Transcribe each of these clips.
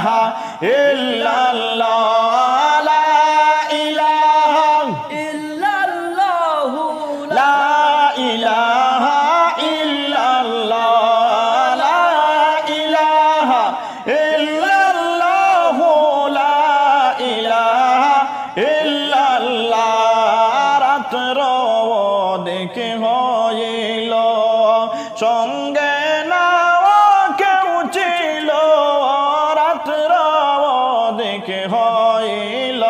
ইলাহা ইল্লাল্লাহ লা ইলাহা ইল্লাল্লাহু লা ইলাহা ইল্লাল্লাহ লা ইলাহা ইল্লাল্লাহু লা ইলাহা ইল্লাল্লাহ রাত্র দেখে হইল সঙ্গে নাও কেউ ছিল রাত্র দেখে হইল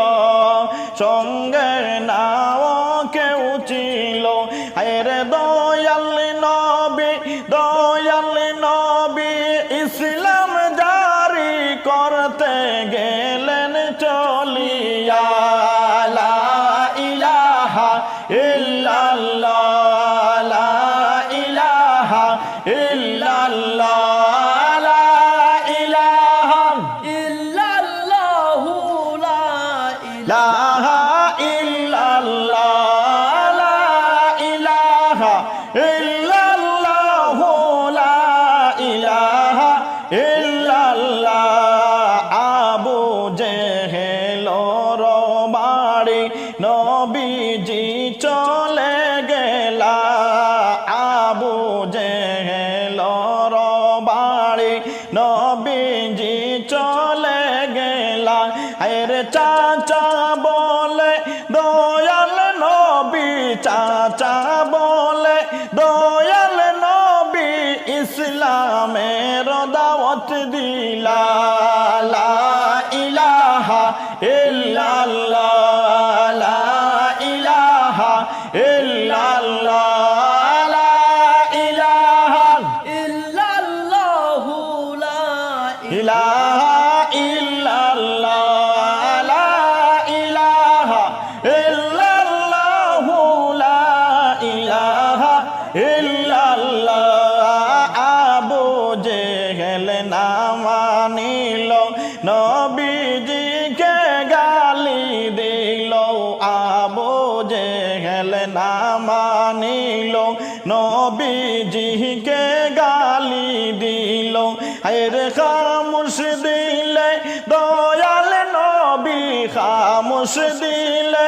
সঙ্গে নাও কেউ ছিল আরে দয়াল নবী ইসলাম জারি করতে গেলেন চলিয়া লা ইলাহা ইল্লাল্লাহ লা ইলাহা ইল্লাল্লাহ লা ইলাহা ইল্লাল্লাহু লা ইলাহা ইল্লাল্লাহ লা ইলাহা ইল্লাল্লাহু লা ইলাহা ইল্লাল্লাহ আবু জেহেল বাড়ি নবীজি চলে গেলা আবু জেহেল বাড়ি নবীজি চলে গেলা আরে চাচা বলে দয়াল নবী চাচা বলে দয়াল নবী ইসলামের দাওয়াত দিলা লা ইলাহা ইল্লাল্লাহ লা ইলাহা ইল্লাল্লাহ লা ইলাহা ইল্লাল্লাহু লা ইলাহা ইল্লাল্লাহ লা ইলাহা ইল্লাল্লাহু লা ইলাহা ইল্লাল্লাহ আবু জেহেল না মানিল নবীজিকে গালি দিল আবু জেহেল না মানিল নবীজিকে গালি দিল আরে খামোশ দিলে দয়াল নবী খামোশ দিলে